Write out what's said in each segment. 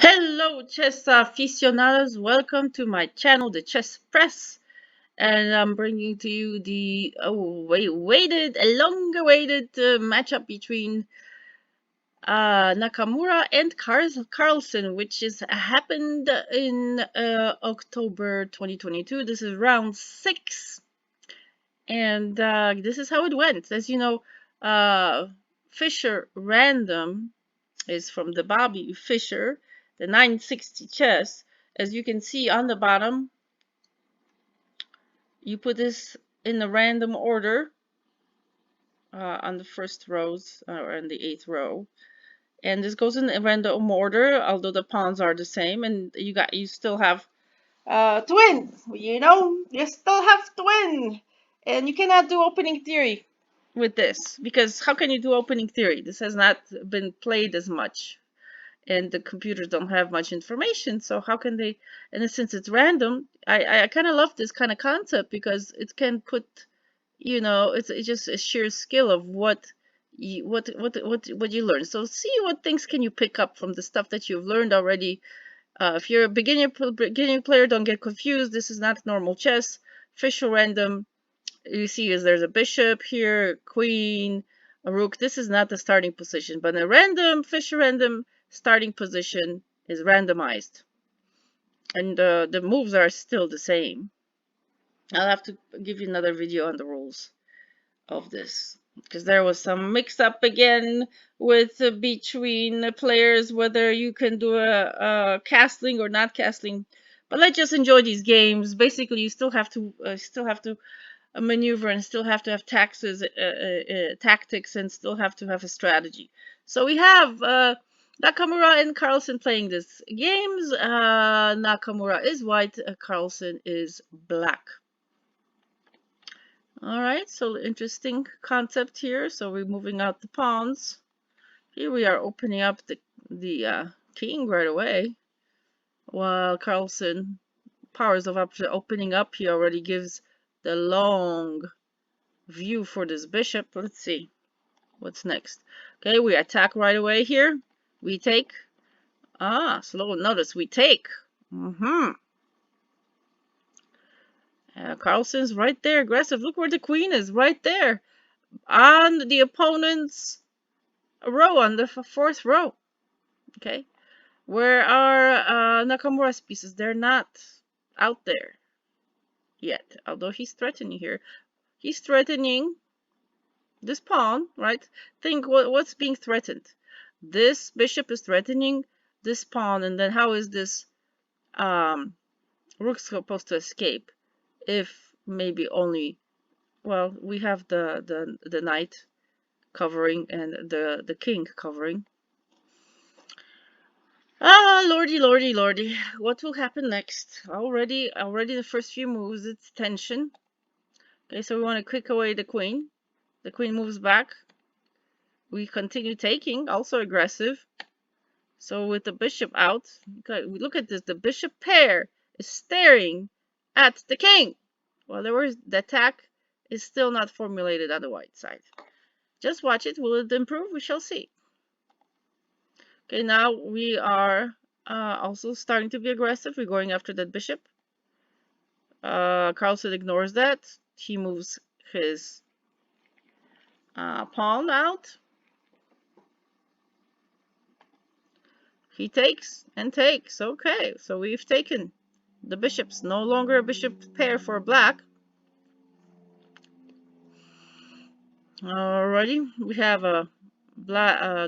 Hello, chess aficionados. Welcome to my channel, the Chess Press, and I'm bringing to you the long-awaited matchup between Nakamura and Carlsen, which is happened in October 2022. This is round 6, and this is how it went. As you know, Fischer Random is from the Bobby Fischer, the 960 chess. As you can see on the bottom, you put this in a random order on the first rows or in the 8th row. And this goes in a random order, although the pawns are the same, and you still have to win. You still have to win, and you cannot do opening theory with this because how can you do opening theory? This has not been played as much, and the computers don't have much information, so how can they? And since it's random, I kind of love this kind of concept because it can put, it's just a sheer skill of what you learn. So see what things can you pick up from the stuff that you've learned already. If you're a beginning player, don't get confused. This is not normal chess. Fischer Random, you see is there's a bishop here, queen, a rook. This is not the starting position, but a random Fischer Random starting position is randomized, and the moves are still the same. I'll have to give you another video on the rules of this because there was some mix up again with between the players whether you can do a castling or not castling. But let's just enjoy these games. Basically, you still have to maneuver and still have to have tactics, and still have to have a strategy. So we have Nakamura and Carlsen playing this games. Nakamura is white, Carlsen is black. All right, so interesting concept here. So we're moving out the pawns. Here we are opening up the king right away, while Carlsen powers of opening up. He already gives the long view for this bishop. Let's see what's next. Okay, we attack right away here. We take. Slow notice. We take. Carlsen's right there, aggressive. Look where the queen is, right there, on the opponent's row, on the 4th row. Okay, where are Nakamura's pieces? They're not out there yet, although he's threatening here. He's threatening this pawn, right? Think what's being threatened. This bishop is threatening this pawn, and then how is this rook supposed to escape if maybe only, well, we have the knight covering and the king covering. Lordy, what will happen next? Already the first few moves, it's tension. Okay, so we want to kick away the queen. The queen moves back. We continue taking, also aggressive. So with the bishop out, okay, look at this. The bishop pair is staring at the king. Well, the attack is still not formulated on the white side. Just watch it. Will it improve? We shall see. Okay, now we are also starting to be aggressive. We're going after that bishop. Carlsen ignores that. He moves his pawn out. He takes and takes. Okay, so we've taken the bishops. No longer a bishop pair for black. Alrighty, we have a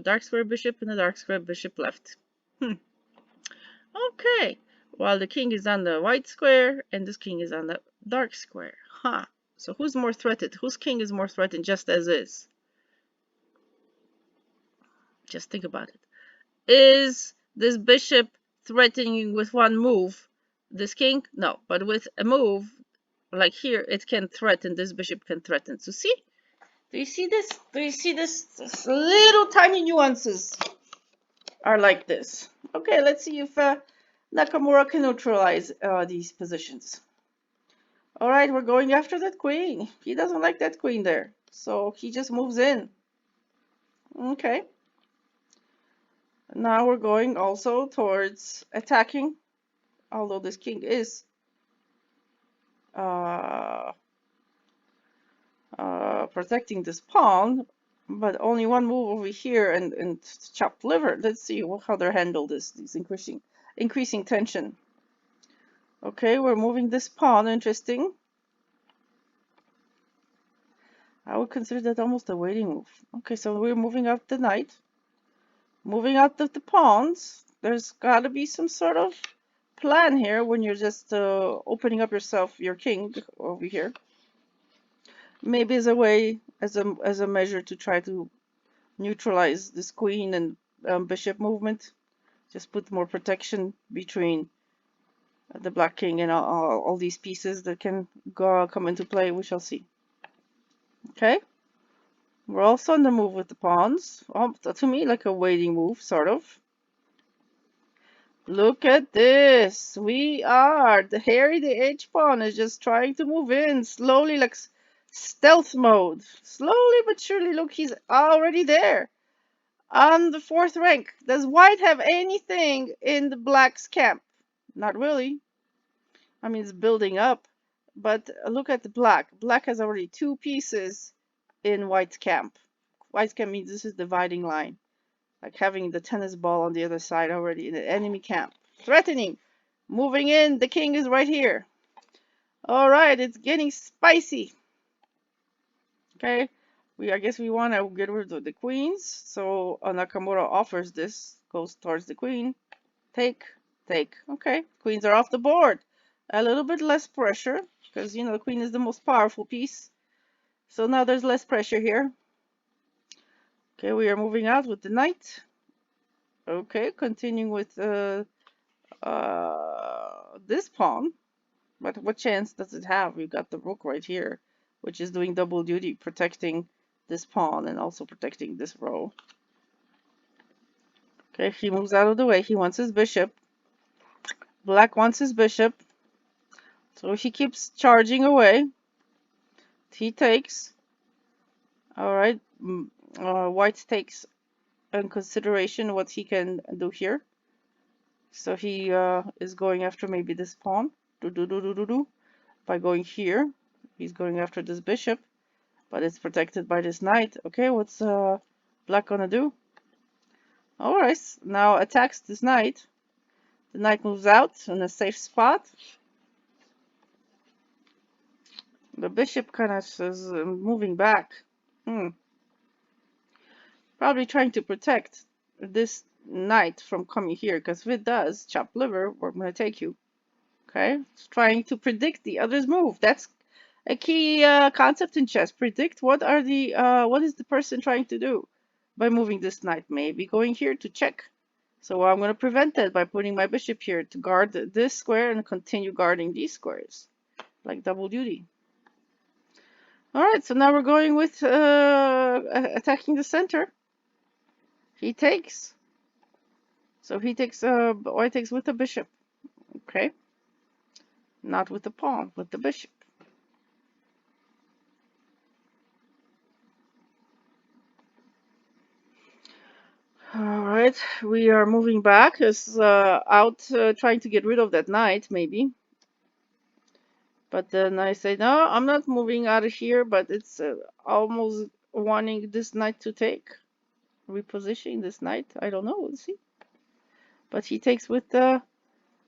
dark square bishop and a dark square bishop left. Okay, while the king is on the white square and this king is on the dark square. So who's more threatened? Whose king is more threatened just as is? Just think about it. Is this bishop threatening with one move this king? No, but with a move like here, it can threaten. This bishop can threaten. So see? Do you see this? Do you see this? This little tiny nuances are like this. Okay, let's see if Nakamura can neutralize these positions. All right, we're going after that queen. He doesn't like that queen there, so he just moves in. Okay. Now we're going also towards attacking, although this king is uh, protecting this pawn, but only one move over here and chopped liver. Let's see how they handle these increasing tension. Okay, we're moving this pawn. Interesting. I would consider that almost a waiting move. Okay, so we're moving out the knight. Moving out the pawns. There's got to be some sort of plan here when you're just opening up your king over here. Maybe as a way, as a measure to try to neutralize this queen and bishop movement. Just put more protection between the black king and all these pieces that can come into play. We shall see. Okay. We're also on the move with the pawns. To me, like a waiting move, sort of. Look at this. The Harry the H pawn is just trying to move in slowly, like stealth mode. Slowly but surely, look, he's already there. On the 4th rank. Does white have anything in the black's camp? Not really. I mean, it's building up. But look at the black. Black has already 2 pieces in white's camp. White's camp means this is dividing line. Like having the tennis ball on the other side already in the enemy camp. Threatening. Moving in. The king is right here. Alright, it's getting spicy. Okay. I guess we want to get rid of the queens. So Nakamura offers this. Goes towards the queen. Take. Take. Okay. Queens are off the board. A little bit less pressure. Because, the queen is the most powerful piece. So now there's less pressure here. Okay, we are moving out with the knight. Okay, continuing with this pawn. But what chance does it have? We've got the rook right here, which is doing double duty, protecting this pawn and also protecting this row. Okay, he moves out of the way. He wants his bishop. Black wants his bishop. So he keeps charging away. He takes. Alright, white takes in consideration what he can do here. So he is going after maybe this pawn. By going here, he's going after this bishop, but it's protected by this knight. Okay, what's black gonna do? Alright, now attacks this knight. The knight moves out in a safe spot. The bishop kind of is moving back. Probably trying to protect this knight from coming here, because if it does, chop liver, we're going to take you. Okay? It's trying to predict the other's move. That's a key concept in chess. Predict what is the person trying to do by moving this knight. Maybe going here to check. So I'm going to prevent that by putting my bishop here to guard this square and continue guarding these squares. Like double duty. Alright, so now we're going with attacking the center. He takes. So he takes, white takes with the bishop. Okay. Not with the pawn, with the bishop. Alright, we are moving back. Is out trying to get rid of that knight, maybe. But then I say, no, I'm not moving out of here, but it's almost wanting this knight to take. Repositioning this knight. I don't know, we'll see. But he takes with the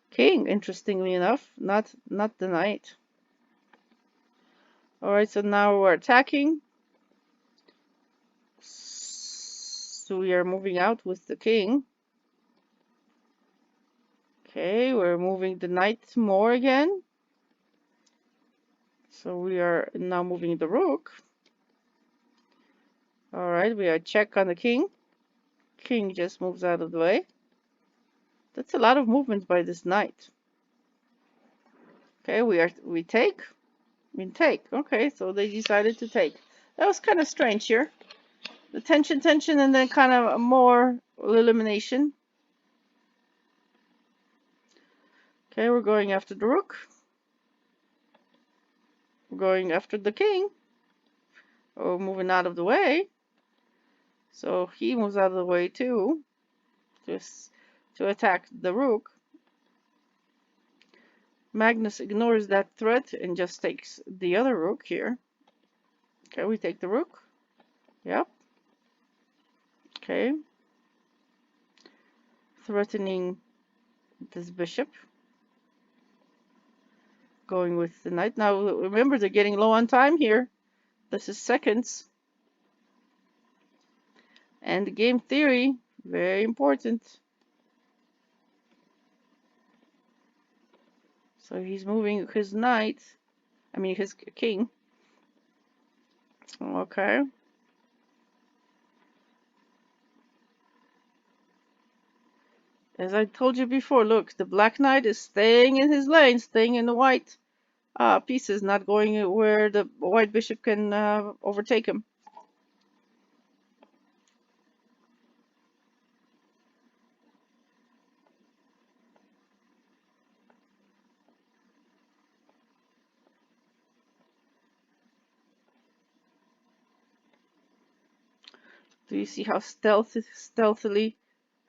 king, interestingly enough, not the knight. Alright, so now we're attacking. So we are moving out with the king. Okay, we're moving the knight more again. So we are now moving the rook. Alright, we are check on the king. King just moves out of the way. That's a lot of movement by this knight. Okay, we take. We take. Okay, so they decided to take. That was kind of strange here. The tension, and then kind of more elimination. Okay, we're going after the rook. We're going after the king. Oh, moving out of the way. So he moves out of the way too. to attack the rook. Magnus ignores that threat and just takes the other rook here. Okay, we take the rook. Yep. Okay. Threatening this bishop. Going with the knight. Now, remember, they're getting low on time here. This is seconds. And game theory, very important. So he's moving his knight. I mean, his king. Okay. As I told you before, look, the black knight is staying in his lane, staying in the white pieces, not going where the white bishop can overtake him. Do you see how stealthily,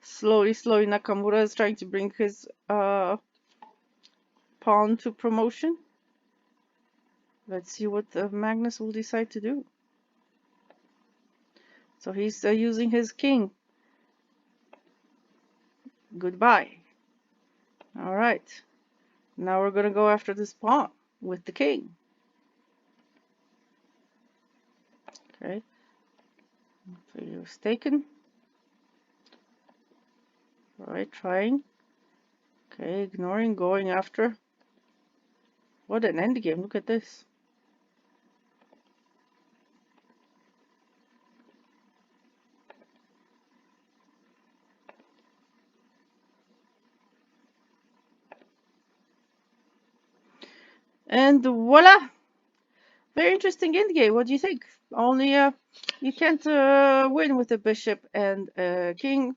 slowly Nakamura is trying to bring his pawn to promotion? Let's see what Magnus will decide to do. So he's using his king. Goodbye. All right. Now we're going to go after this pawn with the king. Okay. So he was taken. All right, trying. Okay, ignoring, going after. What an endgame. Look at this. And voila! Very interesting endgame. What do you think? Only you can't win with a bishop and a king.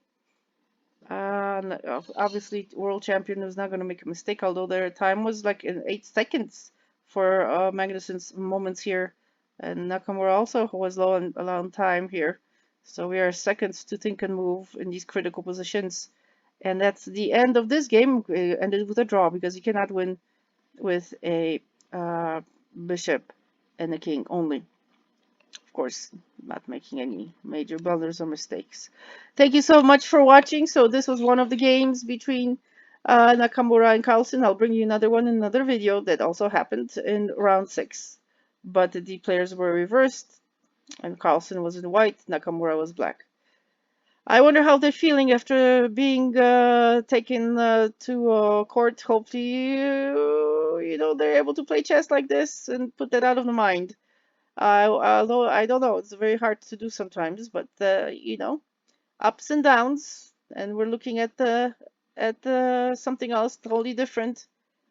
Obviously, world champion was not going to make a mistake, although their time was like in 8 seconds for Magnussen's moments here. And Nakamura also was low on time here. So we are seconds to think and move in these critical positions. And that's the end of this game. It ended with a draw because you cannot win with a bishop and a king only. Of course, not making any major blunders or mistakes. Thank you so much for watching. So this was one of the games between Nakamura and Carlsen. I'll bring you another one in another video that also happened in round 6. But the players were reversed, and Carlsen was in white, Nakamura was black. I wonder how they're feeling after being taken to court. Hopefully, they're able to play chess like this and put that out of the mind. Although I don't know, it's very hard to do sometimes, but ups and downs, and we're looking at something else totally different.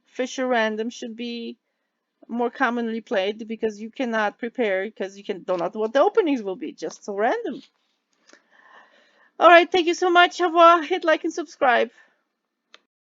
Fischer Random should be more commonly played because you cannot prepare because you don't know what the openings will be, just so random. All right, thank you so much, Avua. Hit like and subscribe.